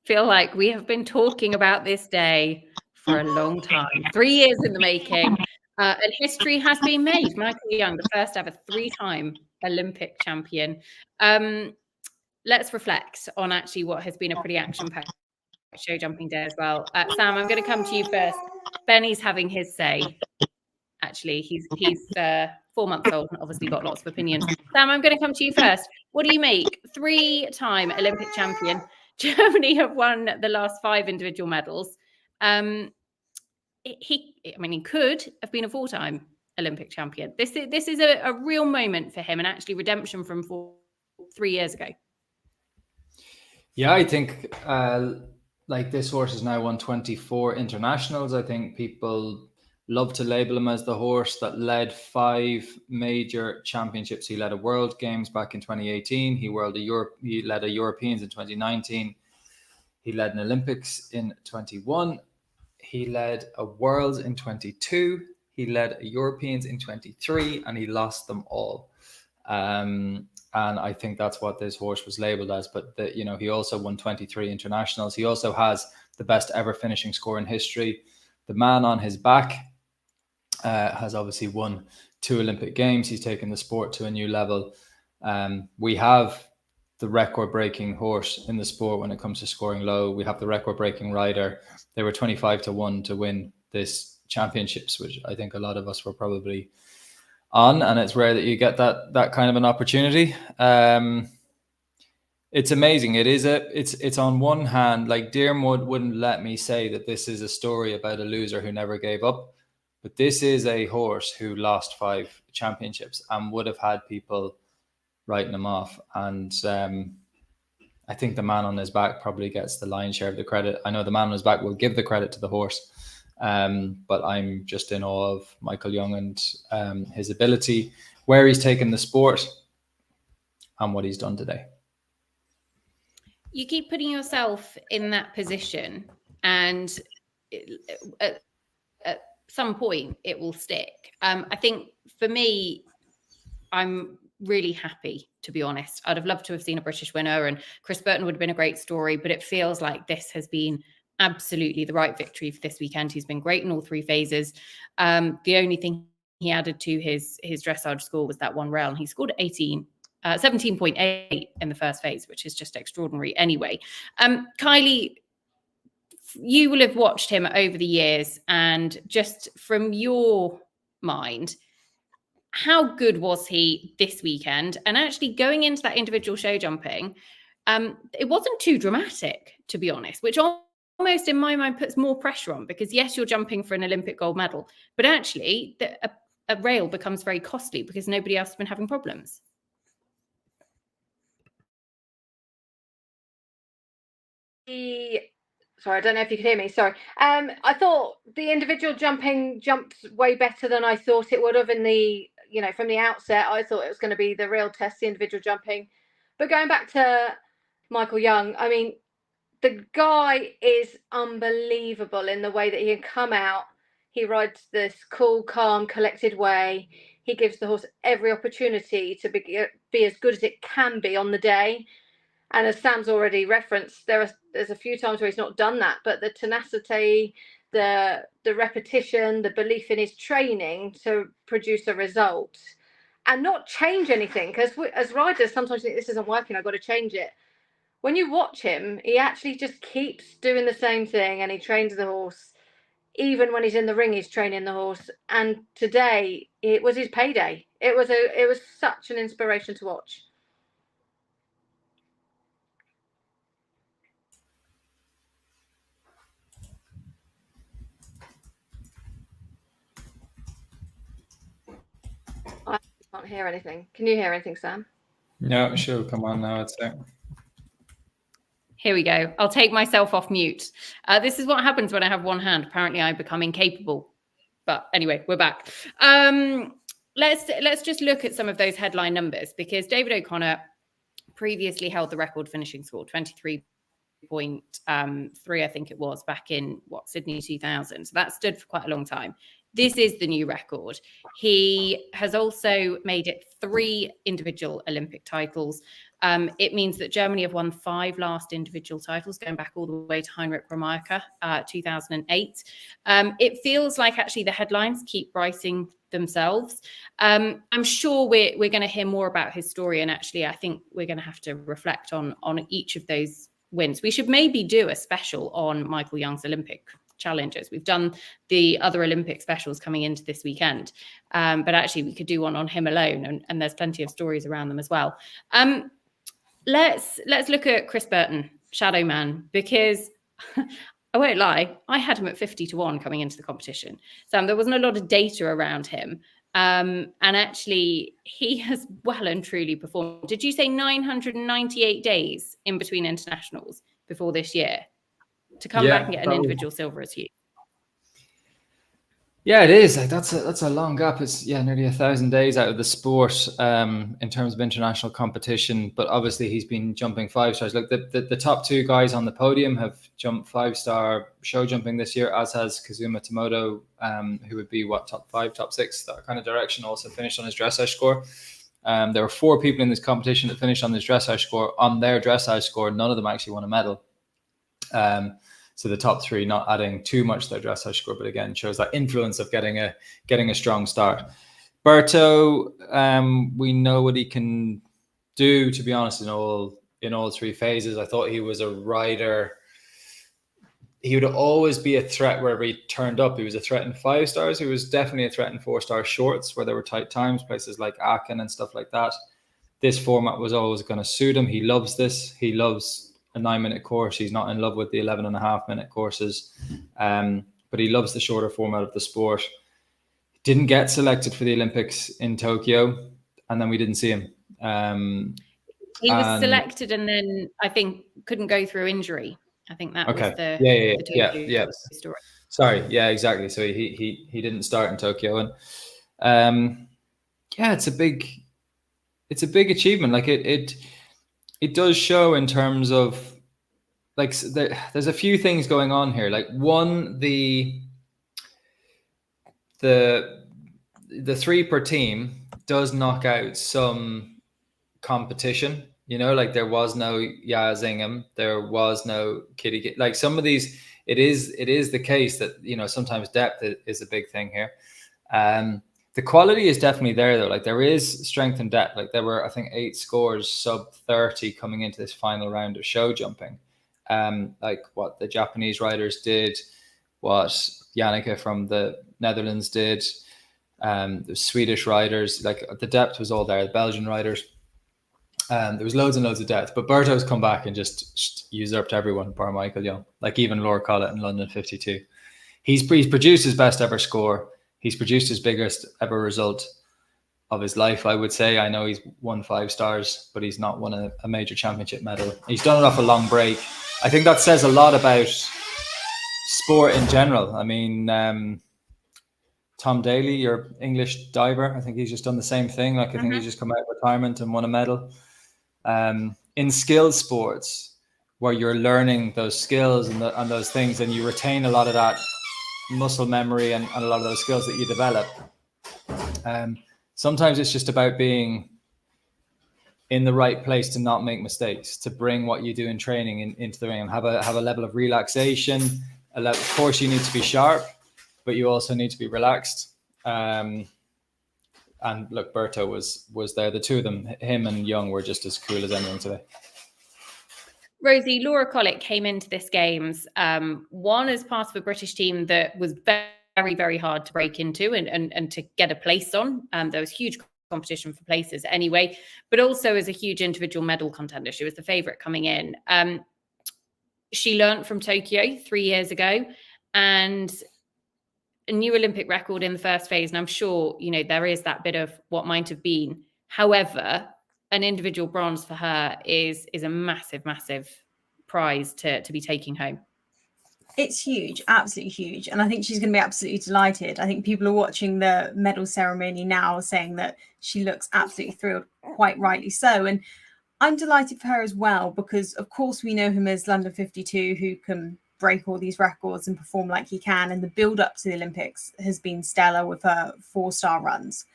feel like we have been talking about this day for a long time. 3 years in the making, and history has been made. Michael Young, the first ever 3-time Olympic champion. Let's reflect on actually what has been a pretty action-packed show jumping day as well. Sam, I'm going to come to you first. Benny's having his say. Actually, he's 4 months old and obviously got lots of opinions. Sam, I'm going to come to you first. What do you make? 3-time Olympic champion. Germany have won the last 5 individual medals. He could have been a 4-time Olympic champion. This is a real moment for him and actually redemption from 3 years ago. Yeah, I think this horse has now won 24 internationals. I think people love to label him as the horse that led 5 major championships. He led a World Games back in 2018. He led a Europeans in 2019. He led an Olympics in 21. He led a Worlds in 22. He led a Europeans in 23, and he lost them all. And I think that's what this horse was labeled as. But he also won 23 internationals. He also has the best ever finishing score in history. The man on his back has obviously won 2 Olympic Games. He's taken the sport to a new level. We have the record-breaking horse in the sport when it comes to scoring low. We have the record-breaking rider. They were 25-1 to win this championships, which I think a lot of us were probably on, and it's rare that you get that kind of an opportunity. It's amazing. It's on one hand, like Diarm wouldn't let me say that this is a story about a loser who never gave up, but this is a horse who lost 5 championships and would have had people writing him off. And I think the man on his back probably gets the lion's share of the credit. I know the man on his back will give the credit to the horse, but I'm just in awe of Michael Young and his ability, where he's taken the sport and what he's done today. You keep putting yourself in that position, and at some point it will stick. I think for me, I'm really happy, to be honest. I'd have loved to have seen a British winner, and Chris Burton would have been a great story, but it feels like this has been absolutely the right victory for this weekend. He's been great in all 3 phases. The only thing he added to his dressage score was that 1 rail, and he scored 17.8 in the first phase, which is just extraordinary anyway. Kylie, you will have watched him over the years, and just from your mind, how good was he this weekend? And actually going into that individual show jumping, it wasn't too dramatic, to be honest, which almost in my mind puts more pressure on, because yes, you're jumping for an Olympic gold medal, but actually a rail becomes very costly because nobody else has been having problems. Sorry, I don't know if you could hear me. Sorry. I thought the individual jumping jumped way better than I thought it would have from the outset. I thought it was going to be the real test, the individual jumping. But going back to Michael Young, I mean, the guy is unbelievable in the way that he can come out. He rides this cool, calm, collected way. He gives the horse every opportunity to be as good as it can be on the day. And as Sam's already referenced, there's a few times where he's not done that, but the tenacity, the repetition, the belief in his training to produce a result and not change anything. Because as riders, sometimes think this isn't working, I've got to change it. When you watch him, he actually just keeps doing the same thing, and he trains the horse. Even when he's in the ring, he's training the horse. And today, it was his payday. It was such an inspiration to watch. I can't hear anything. Can you hear anything, Sam? No, sure. Come on now. It's there. Here we go. I'll take myself off mute. This is what happens when I have one hand. Apparently, I become incapable. But anyway, we're back. Let's just look at some of those headline numbers, because David O'Connor previously held the record finishing score, 23.3, I think it was, back in Sydney 2000. So that stood for quite a long time. This is the new record. He has also made it 3 individual Olympic titles. It means that Germany have won 5 last individual titles, going back all the way to Heinrich Romacher, 2008. It feels like actually the headlines keep writing themselves. I'm sure we're going to hear more about his story, and actually I think we're going to have to reflect on each of those wins. We should maybe do a special on Michael Young's Olympic challenges. We've done the other Olympic specials coming into this weekend, but actually we could do one on him alone, and there's plenty of stories around them as well. Let's look at Chris Burton, Shadow Man, because I won't lie, I had him at 50-1 coming into the competition. So there wasn't a lot of data around him. And actually, he has well and truly performed. Did you say 998 days in between internationals before this year to come back and get an individual silver as huge? Yeah, it is. Like that's a long gap. It's nearly 1,000 days out of the sport in terms of international competition. But obviously, he's been jumping 5 stars. Like the top 2 guys on the podium have jumped 5-star show jumping this year, as has Kazuma Tomoto, who would be top 5, top 6, that kind of direction. Also finished on his dressage score. There were 4 people in this competition that finished on this dressage score. On their dressage score, none of them actually won a medal. So the top 3 not adding too much to their dressage score, but again shows that influence of getting a strong start. Berto, we know what he can do. To be honest, in all 3 phases, I thought he was a rider. He would always be a threat wherever he turned up. He was a threat in 5 stars. He was definitely a threat in 4-star shorts where there were tight times, places like Aachen and stuff like that. This format was always going to suit him. He loves this. He loves a 9-minute course. He's not in love with the 11.5-minute courses, but he loves the shorter format of the sport. Didn't get selected for the Olympics in Tokyo, and then we didn't see him. He was selected and then I think couldn't go through injury. I think that was the story. Sorry, yeah, exactly. So he didn't start in Tokyo, and it's a big achievement. Like it does show in terms of like there's a few things going on here. Like one, the 3 per team does knock out some competition. You know, like there was no Yaz Ingham, there was no Kitty. Like some of these, it is the case that, you know, sometimes depth is a big thing here. The quality is definitely there though. Like there is strength and depth. Like there were, I think, 8 scores sub 30 coming into this final round of show jumping. Like what the Japanese riders did, what Janneke from the Netherlands did, the Swedish riders, like the depth was all there. The Belgian riders, there was loads and loads of depth. But Berto's come back and just usurped everyone, bar Michael Young. Like even Laura Collett in London 52. He's produced his best ever score. He's produced his biggest ever result of his life, I would say. I know he's won 5 stars, but he's not won a major championship medal. He's done it off a long break. I think that says a lot about sport in general. I mean, Tom Daly, your English diver, I think he's just done the same thing. Like I think he's just come out of retirement and won a medal. In skill sports, where you're learning those skills and those things, and you retain a lot of that muscle memory and a lot of those skills that you develop. Sometimes it's just about being in the right place to not make mistakes, to bring what you do in training into the ring and have a level of relaxation. Of course, you need to be sharp, but you also need to be relaxed. And look, Berto was there. The 2 of them, him and Young, were just as cool as anyone today. Rosie, Laura Collett came into this games, one as part of a British team that was very, very hard to break into and to get a place on. There was huge competition for places anyway, but also as a huge individual medal contender. She was the favourite coming in. She learnt from Tokyo 3 years ago and a new Olympic record in the first phase. And I'm sure, you know, there is that bit of what might have been. However, an individual bronze for her is a massive, massive prize to be taking home. It's huge, absolutely huge. And I think she's going to be absolutely delighted. I think people are watching the medal ceremony now saying that she looks absolutely thrilled, quite rightly so. And I'm delighted for her as well, because of course we know him as London 52, who can break all these records and perform like he can. And the build up to the Olympics has been stellar with her 4-star runs.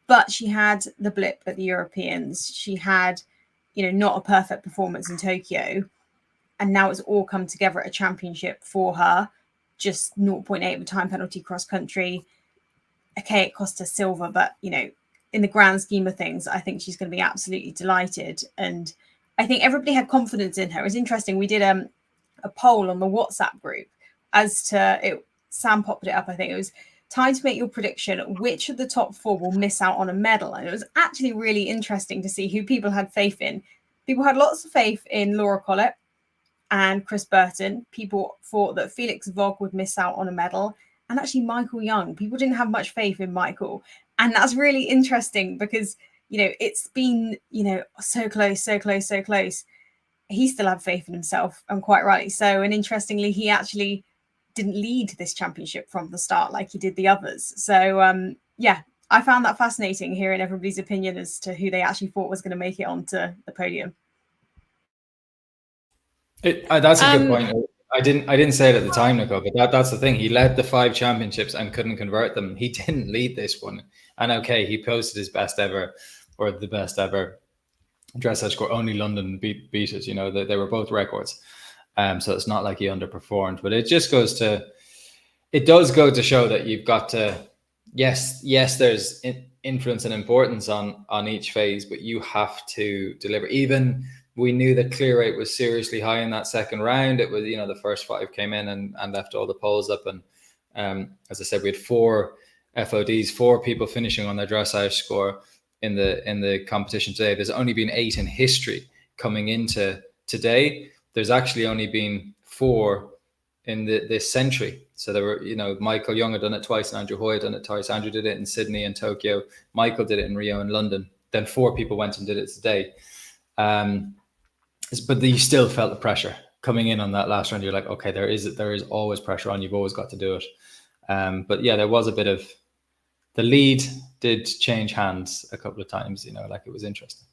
But she had the blip at the Europeans. She had, not a perfect performance in Tokyo. And now it's all come together at a championship for her. Just 0.8 of a time penalty cross country. Okay, it cost her silver, but, in the grand scheme of things, I think she's going to be absolutely delighted. And I think everybody had confidence in her. It's interesting. We did a poll on the WhatsApp group as to it. Sam popped it up. I think it was time to make your prediction. Which of the top 4 will miss out on a medal? And it was actually really interesting to see who people had faith in. People had lots of faith in Laura Collett and Chris Burton. People thought that Felix Vogt would miss out on a medal. And actually Michael Young. People didn't have much faith in Michael. And that's really interesting because, it's been, so close. He still had faith in himself, and quite rightly so. And interestingly, he actually didn't lead this championship from the start like he did the others. So, I found that fascinating, hearing everybody's opinion as to who they actually thought was going to make it onto the podium. That's a good point. I didn't say it at the time, Nicole, but that's the thing. He led the 5 championships and couldn't convert them. He didn't lead this one. And okay, he posted his best ever, or the best ever dressage score. Only London beat it. They were both records. So it's not like he underperformed, but it just does go to show that you've got to, yes, there's influence and importance on each phase, but you have to deliver. Even we knew that clear rate was seriously high in that second round. It was, the first 5 came in and left all the poles up. And as I said, we had 4 FODs, 4 people finishing on their dressage score in the competition today. There's only been 8 in history coming into today. There's actually only been 4 in this century. So there were, Michael Young had done it twice, and Andrew Hoy had done it twice. Andrew did it in Sydney and Tokyo. Michael did it in Rio and London. Then 4 people went and did it today. But you still felt the pressure coming in on that last round. You're like, okay, there is always pressure on. You've always got to do it. But yeah, there was a bit of, the lead did change hands a couple of times. Like it was interesting.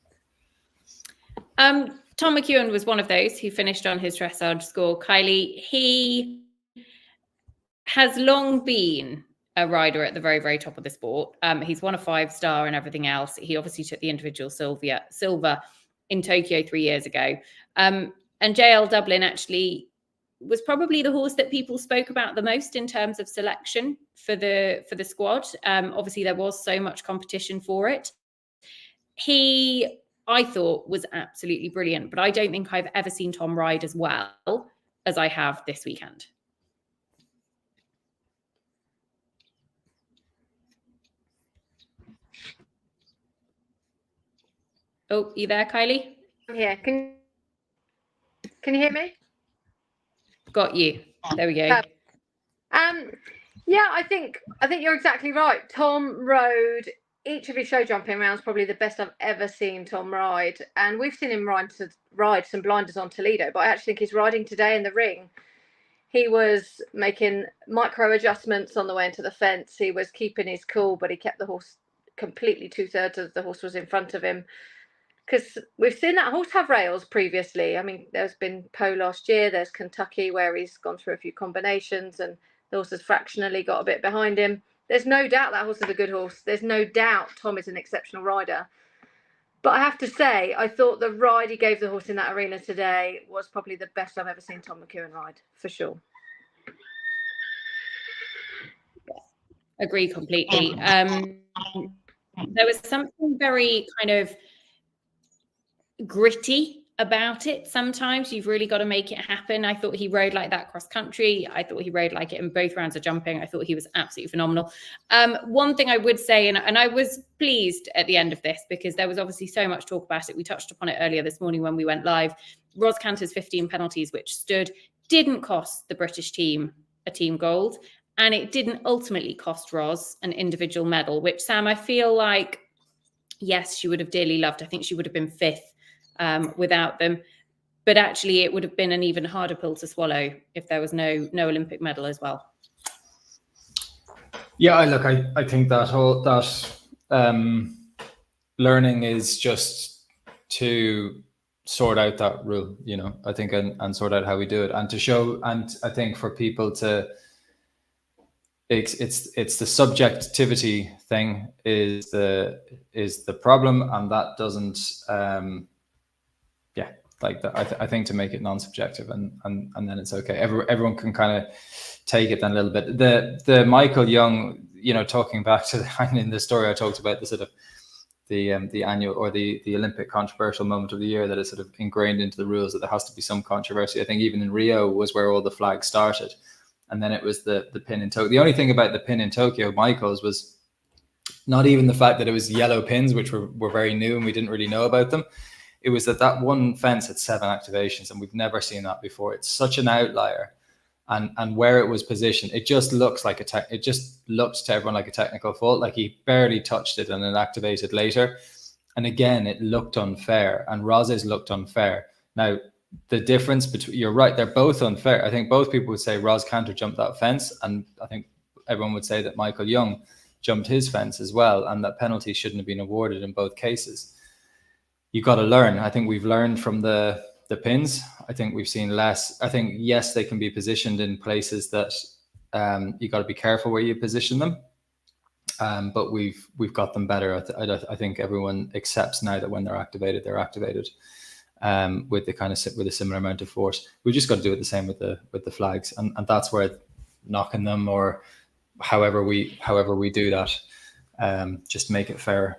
Tom McEwen was one of those who finished on his dressage score. Kylie, he has long been a rider at the very, very top of the sport. He's won a 5-star and everything else. He obviously took the individual silver in Tokyo 3 years ago. And JL Dublin actually was probably the horse that people spoke about the most in terms of selection for the squad. Obviously, there was so much competition for it. He, I thought, was absolutely brilliant, but I don't think I've ever seen Tom ride as well as I have this weekend. Oh, you there, Kylie? Yeah, can you hear me? Got you. There we go. Yeah, I think you're exactly right. Tom rode each of his show jumping rounds, probably the best I've ever seen Tom ride. And we've seen him ride some blinders on Toledo, but I actually think his riding today in the ring, he was making micro adjustments on the way into the fence. He was keeping his cool, but he kept the horse completely 2/3 of the horse was in front of him. Because we've seen that horse have rails previously. I mean, there's been Poe last year. There's Kentucky where he's gone through a few combinations and the horse has fractionally got a bit behind him. There's no doubt that horse is a good horse. There's no doubt Tom is an exceptional rider. But I have to say, I thought the ride he gave the horse in that arena today was probably the best I've ever seen Tom McEwen ride, for sure. Agree completely. There was something very kind of gritty about it. Sometimes you've really got to make it happen. I thought he rode like that cross country. I thought he rode like it in both rounds of jumping. I thought he was absolutely phenomenal. One thing I would say, and I was pleased at the end of this because there was obviously so much talk about it. We touched upon it earlier this morning when we went live. Ros Cantor's 15 penalties, which didn't cost the British team a team gold. And it didn't ultimately cost Ros an individual medal, which, Sam, I feel like, yes, she would have dearly loved. I think she would have been 5th without them. But actually, it would have been an even harder pill to swallow if there was no Olympic medal as well. Yeah, I think that learning is just to sort out that rule, I think, and sort out how we do it, and to show, and I think for people to, it's the subjectivity thing is the problem, and that doesn't, like that. I think to make it non-subjective, and then it's okay. Everyone can kind of take it then a little bit. The Michael Young, talking back to in the story I talked about, the sort of the annual or the Olympic controversial moment of the year that is sort of ingrained into the rules, that there has to be some controversy. I think even in Rio was where all the flags started, and then it was the pin in Tokyo. The only thing about the pin in Tokyo, Michael's, was not even the fact that it was yellow pins, which were very new and we didn't really know about them. It was that one fence had 7 activations, and we've never seen that before. It's such an outlier. And where it was positioned, it just looks like it just looked to everyone like a technical fault. Like he barely touched it and it activated later. And again, it looked unfair, and Rose's looked unfair. Now, the difference between, you're right, they're both unfair. I think both people would say Rose Cantor jumped that fence, and I think everyone would say that Michael Young jumped his fence as well, and that penalties shouldn't have been awarded in both cases. You got to learn. I think we've learned from the pins. I think we've seen less. I think, yes, they can be positioned in places that you got to be careful where you position them. But we've got them better. I think everyone accepts now that when they're activated with a similar amount of force. We just got to do it the same with the flags, and that's where knocking them, or however we do that, just make it fair.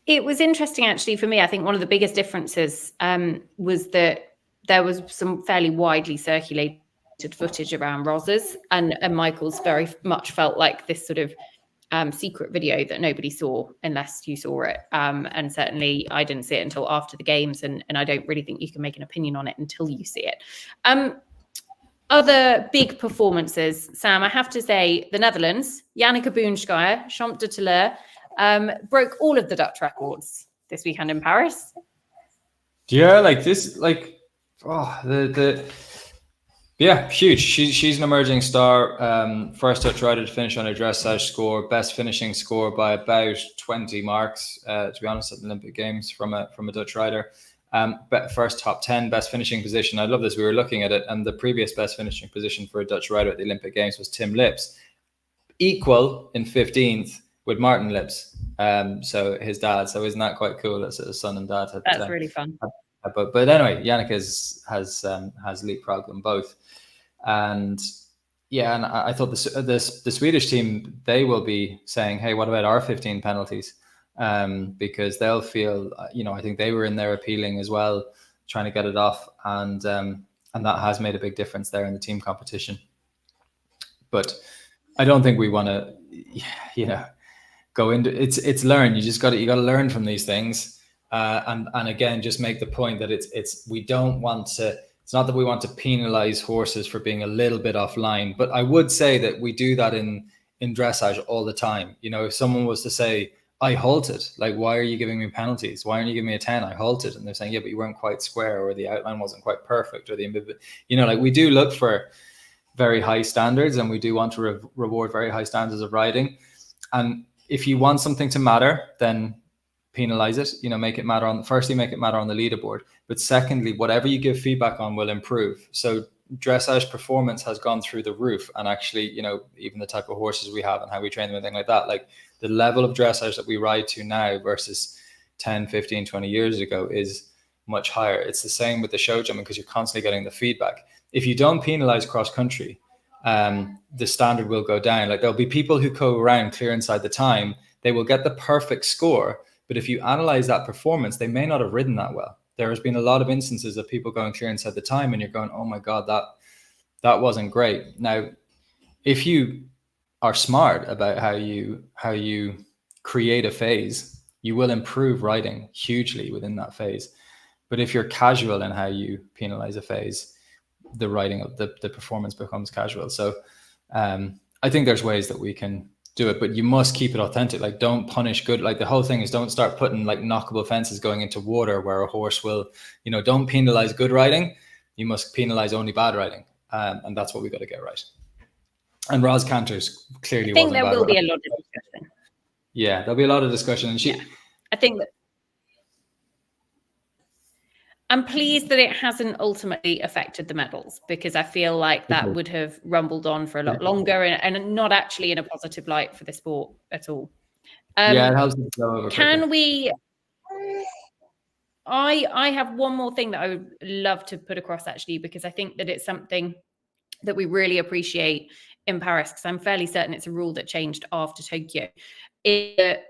It was interesting, actually, for me. I think one of the biggest differences was that there was some fairly widely circulated footage around Rose's, and Michael's very much felt like this sort of secret video that nobody saw unless you saw it. And certainly I didn't see it until after the games, and I don't really think you can make an opinion on it until you see it. Other big performances, Sam, I have to say, the Netherlands, Janneke Boonschouwer, Champ de Teleur, broke all of the Dutch records this weekend in Paris. Yeah, huge. She's an emerging star. First Dutch rider to finish on a dressage score, best finishing score by about 20 marks. To be honest, at the Olympic Games from a Dutch rider. First top 10 best finishing position. I love this. We were looking at it, and the previous best finishing position for a Dutch rider at the Olympic Games was Tim Lips, equal in 15th with Martin Lips. So his dad. So isn't that quite cool? That's his son and dad. That's really fun. But anyway, Janneke has leapfrogged them both, and I thought the Swedish team, they will be saying, hey, what about our 15 penalties? Because they'll feel, I think they were in there appealing as well, trying to get it off, and that has made a big difference there in the team competition. But I don't think we want to, go into it's learn. You got to learn from these things. And again, just make the point that we don't want to. It's not that we want to penalize horses for being a little bit offline, but I would say that we do that in dressage all the time. If someone was to say, I halted, like, why are you giving me penalties? Why aren't you giving me a 10? I halted, and they're saying, yeah, but you weren't quite square, or the outline wasn't quite perfect, or we do look for very high standards, and we do want to reward very high standards of riding. And if you want something to matter, then penalize it, make it matter make it matter on the leaderboard. But secondly, whatever you give feedback on will improve. So dressage performance has gone through the roof, and actually, even the type of horses we have and how we train them and things like that, like the level of dressage that we ride to now versus 10, 15, 20 years ago is much higher. It's the same with the show jumping, because you're constantly getting the feedback. If you don't penalize cross country, the standard will go down. Like, there'll be people who go around clear inside the time, they will get the perfect score, but if you analyze that performance, they may not have ridden that well. There has been a lot of instances of people going clear inside the time, and you're going, oh my God, that wasn't great. Now, if you are smart about how you create a phase, you will improve riding hugely within that phase. But if you're casual in how you penalize a phase, the riding of the performance becomes casual. So I think there's ways that we can do it, but you must keep it authentic. Like, don't punish good. Like, the whole thing is, don't start putting like knockable fences going into water where a horse will, don't penalize good riding. You must penalize only bad riding. And that's what we got to get right. And Ros Cantor's clearly wasn't bad. I think there will be a lot of discussion. Yeah, there'll be a lot of discussion. And I think that I'm pleased that it hasn't ultimately affected the medals, because I feel like that would have rumbled on for a lot longer and not actually in a positive light for the sport at all. Yeah, it helps it flow over Can quicker. we? I have one more thing that I would love to put across, actually, because I think that it's something that we really appreciate in Paris, because I'm fairly certain it's a rule that changed after Tokyo.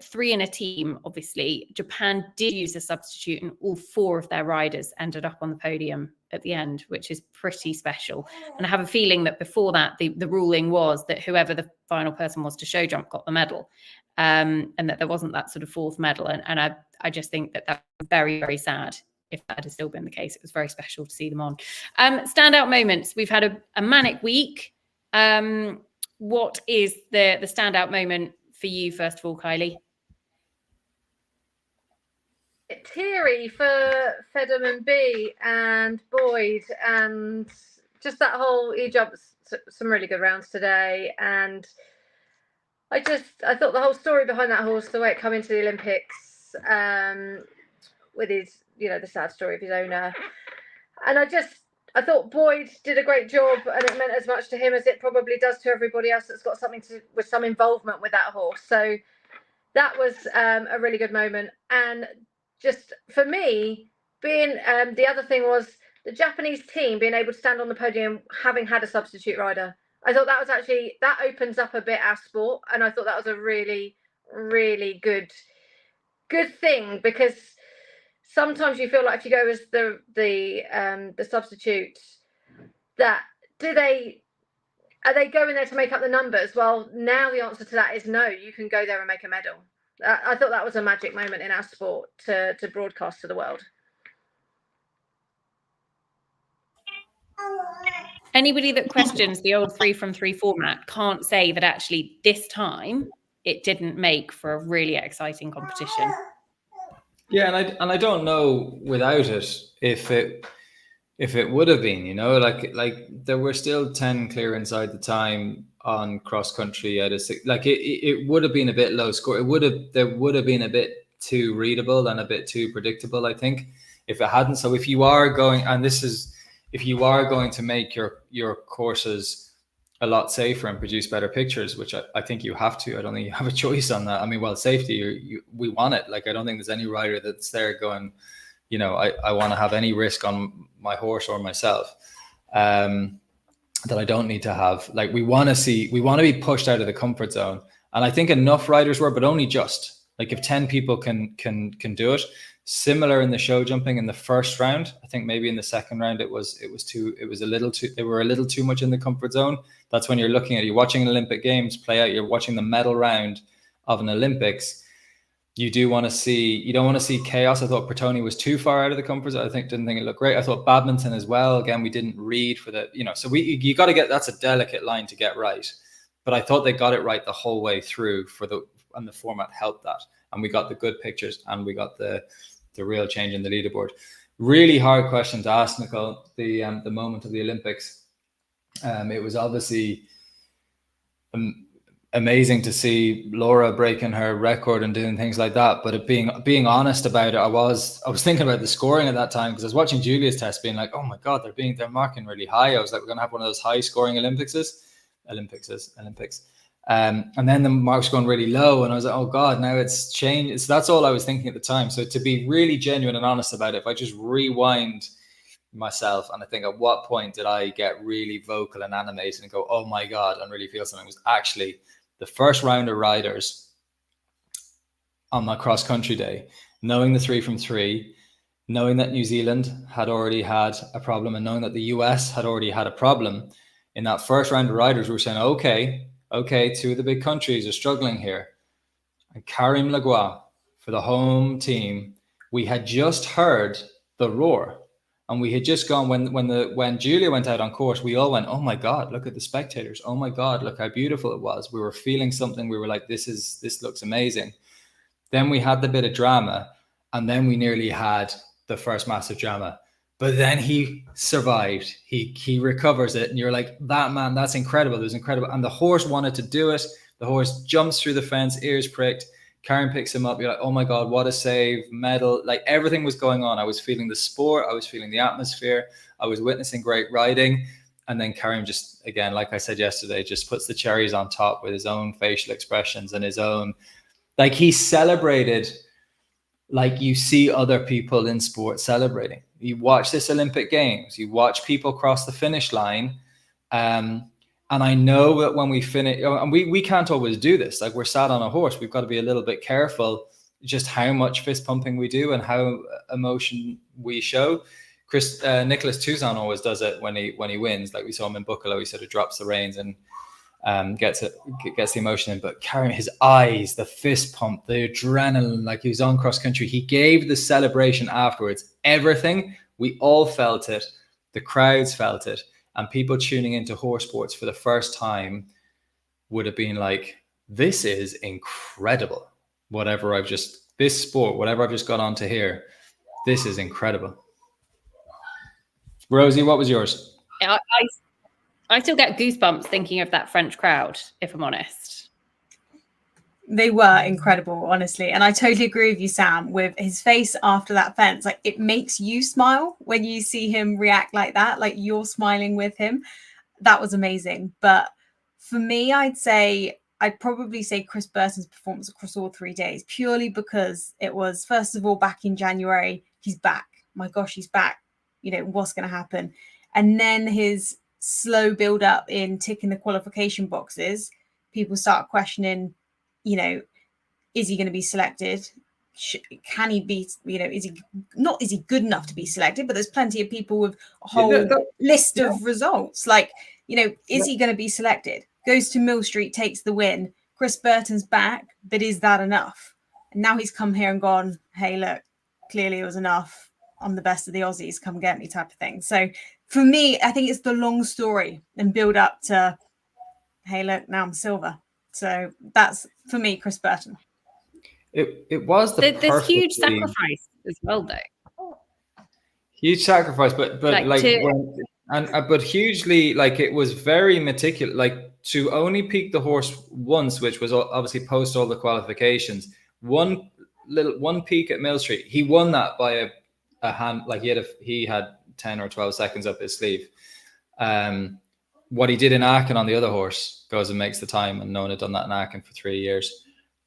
Three in a team, obviously, Japan did use a substitute, and all four of their riders ended up on the podium at the end, which is pretty special. And I have a feeling that before that, the ruling was that whoever the final person was to show jump got the medal, and that there wasn't that sort of fourth medal. And I just think that that's very, very sad. If that had still been the case, it was very special to see them on. Standout moments. We've had a manic week. What is the standout moment for you, first of all, Kylie? Teary for Federman B and Boyd, and just that whole, he jumped some really good rounds today, and I thought the whole story behind that horse, the way it came into the Olympics, with his, the sad story of his owner, and I thought Boyd did a great job, and it meant as much to him as it probably does to everybody else that's got something with some involvement with that horse. So that was a really good moment. And just for me, being the other thing was the Japanese team being able to stand on the podium having had a substitute rider. I thought that was actually, that opens up a bit our sport, and I thought that was a really, really good thing, because sometimes you feel like if you go as the substitute, that are they going there to make up the numbers? Well, now the answer to that is no. You can go there and make a medal. I thought that was a magic moment in our sport to broadcast to the world. Anybody that questions the old 3 from 3 format can't say that actually this time it didn't make for a really exciting competition. Yeah, and I don't know without it if it would have been, like there were still 10 clear inside the time on cross country at it would have been a bit low score. There would have been a bit too readable and a bit too predictable, I think, if it hadn't. So if you are going to make your courses a lot safer and produce better pictures, which I think you have to. I don't think you have a choice on that. I mean, well, safety, we want it. Like, I don't think there's any rider that's there going, I want to have any risk on my horse or myself that I don't need to have. Like, we want to be pushed out of the comfort zone. And I think enough riders were, but only just. Like, if 10 people can do it. Similar in the show jumping in the first round. I think maybe in the second round they were a little too much in the comfort zone. That's when you're watching an Olympic Games play out, you're watching the medal round of an Olympics. You don't want to see chaos. I thought Bertoni was too far out of the comfort zone. Didn't think it looked great. I thought badminton as well. Again, we didn't read for the, so you got to get, that's a delicate line to get right. But I thought they got it right the whole way through and the format helped that. And we got the good pictures and we got the real change in the leaderboard. Really hard question to ask, Nicole, the moment of the Olympics. It was obviously amazing to see Laura breaking her record and doing things like that. But being honest about it, I was thinking about the scoring at that time, because I was watching Julia's test being like, oh my God, they're marking really high. I was like, we're going to have one of those high scoring Olympics. And then the marks going really low, and I was like, oh God, now it's changed. That's all I was thinking at the time. So to be really genuine and honest about it, if I just rewind myself and I think, at what point did I get really vocal and animated and go, oh my God, and really feel something, was actually the first round of riders on my cross country day, knowing the 3 from 3, knowing that New Zealand had already had a problem, and knowing that the US had already had a problem. In that first round of riders, we were saying, okay, 2 of the big countries are struggling here. And Karim Lagois, for the home team, we had just heard the roar. And we had just gone, when Julia went out on course, we all went, oh my God, look at the spectators. Oh my God, look how beautiful it was. We were feeling something. We were like, this looks amazing. Then we had the bit of drama, and then we nearly had the first massive drama. But then he survived. He recovers it, and you're like, that man, that's incredible. It was incredible. And the horse wanted to do it. The horse jumps through the fence, ears pricked, Karen picks him up. You're like, oh my God, what a save, medal. Like everything was going on. I was feeling the sport. I was feeling the atmosphere. I was witnessing great riding. And then Karen just, again, like I said yesterday, just puts the cherries on top with his own facial expressions and his own, like he celebrated like you see other people in sport celebrating. You watch this Olympic Games, you watch people cross the finish line. And I know that when we finish, and we can't always do this, like we're sat on a horse, we've got to be a little bit careful just how much fist pumping we do and how emotion we show. Nicholas Touzon always does it when he wins. Like we saw him in Buccalo, he sort of drops the reins and gets the emotion in. But Karen, his eyes, the fist pump, the adrenaline, like he was on cross country. He gave the celebration afterwards, everything. We all felt it. The crowds felt it. And people tuning into horse sports for the first time would have been like, this is incredible. Whatever I've just got onto here, this is incredible. Rosie, what was yours? I still get goosebumps thinking of that French crowd, if I'm honest. They were incredible, honestly. And I totally agree with you, Sam, with his face after that fence. Like it makes you smile when you see him react like that, like you're smiling with him. That was amazing. But for me, I'd probably say Chris Burton's performance across all 3 days, purely because it was, first of all, back in January, he's back. My gosh, he's back. You know, what's going to happen? And then his slow build up in ticking the qualification boxes, people start questioning, you know, is he going to be selected? Can he be, you know, is he good enough to be selected? But there's plenty of people with a whole list of results. Like, you know, is he going to be selected? Goes to Mill Street, takes the win. Chris Burton's back, but is that enough? And now he's come here and gone, hey, look, clearly it was enough. I'm the best of the Aussies, come get me type of thing. So for me, I think it's the long story and build up to, hey, look, now I'm silver. So that's, for me, Chris Burton. It was there's huge sacrifice as well, though. Huge sacrifice, but but hugely, like it was very meticulous. Like to only peak the horse once, which was obviously post all the qualifications. One peak at Mill Street, he won that by a hand. Like he had 10 or 12 seconds up his sleeve. What he did in Aachen on the other horse goes and makes the time, and no one had done that in Aachen for 3 years.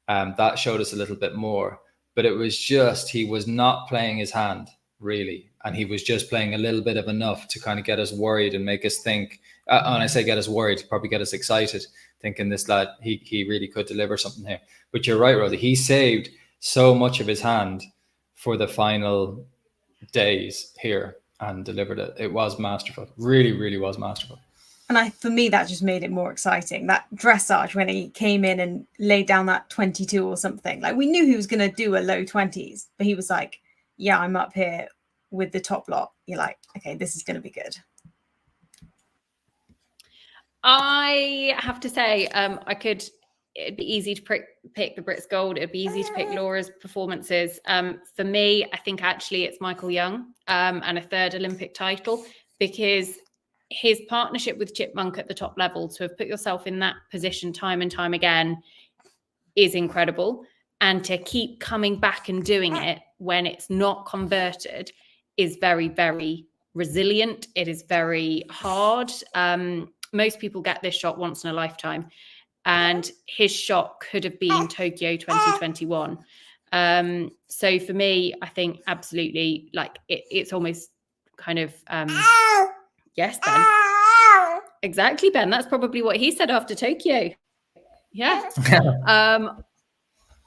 That showed us a little bit more, but it was just, he was not playing his hand really. And he was just playing a little bit of enough to kind of get us worried and make us think, when I say get us worried, probably get us excited, thinking this lad, he really could deliver something here. But you're right, Rosie, he saved so much of his hand for the final days here and delivered it. It was masterful, really, really was masterful. And for me, that just made it more exciting. That dressage when he came in and laid down that 22 or something. Like we knew he was going to do a low 20s, but he was like, yeah, I'm up here with the top lot. You're like, okay, this is going to be good. I have to say, it'd be easy to pick the Brits Gold. It'd be easy to pick Laura's performances. For me, I think actually it's Michael Young and a third Olympic title, because his partnership with Chip Monk at the top level, to have put yourself in that position time and time again, is incredible. And to keep coming back and doing it when it's not converted is very, very resilient. It is very hard. Most people get this shot once in a lifetime, and his shot could have been Tokyo 2021. So for me, I think absolutely, like it's almost kind of yes, Ben. Exactly, Ben. That's probably what he said after Tokyo. Yeah.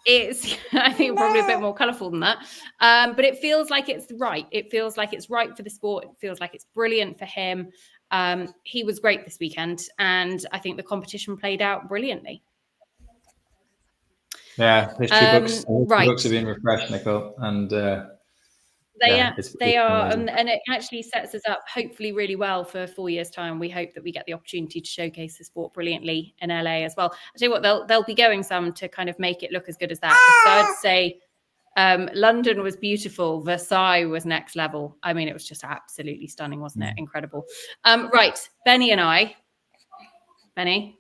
It's, I think, probably a bit more colourful than that. But it feels like it's right. It feels like it's right for the sport. It feels like it's brilliant for him. He was great this weekend, and I think the competition played out brilliantly. Yeah, his two books have been refreshed, Nicole, and they are, and it actually sets us up hopefully really well for 4 years' time. We hope that we get the opportunity to showcase the sport brilliantly in LA as well. I tell you what, they'll be going some to kind of make it look as good as that. So I'd say London was beautiful. Versailles was next level. I mean, it was just absolutely stunning, wasn't it? Incredible. Right, Benny and I. Benny,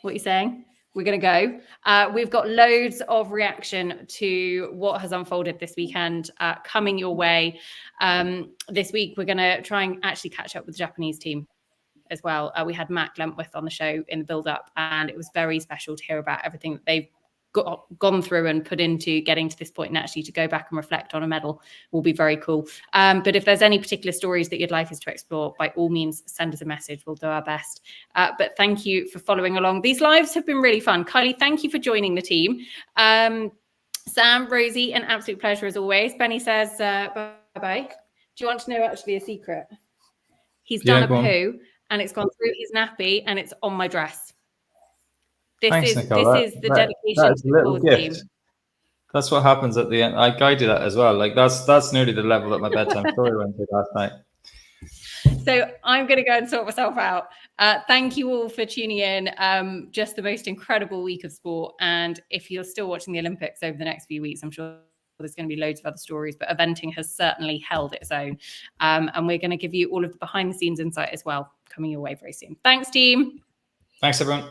what are you saying? we're going to go. We've got loads of reaction to what has unfolded this weekend coming your way. This week, we're going to try and actually catch up with the Japanese team as well. We had Matt Glentworth on the show in the build-up, and it was very special to hear about everything that they've gone through and put into getting to this point, and actually to go back and reflect on a medal will be very cool. But if there's any particular stories that you'd like us to explore, by all means, send us a message. We'll do our best. But thank you for following along. These lives have been really fun. Kylie, thank you for joining the team. Sam, Rosie, an absolute pleasure as always. Benny says bye-bye. Do you want to know actually a secret? He's done a poo, and it's gone through his nappy, and it's on my dress. Thanks, Nicole. This is the dedication to the cause team. That's what happens at the end. I do that as well. Like that's nearly the level that my bedtime story went to last night. So I'm going to go and sort myself out. Thank you all for tuning in. Just the most incredible week of sport. And if you're still watching the Olympics over the next few weeks, I'm sure there's going to be loads of other stories, but eventing has certainly held its own. And we're going to give you all of the behind the scenes insight as well, coming your way very soon. Thanks, team. Thanks, everyone.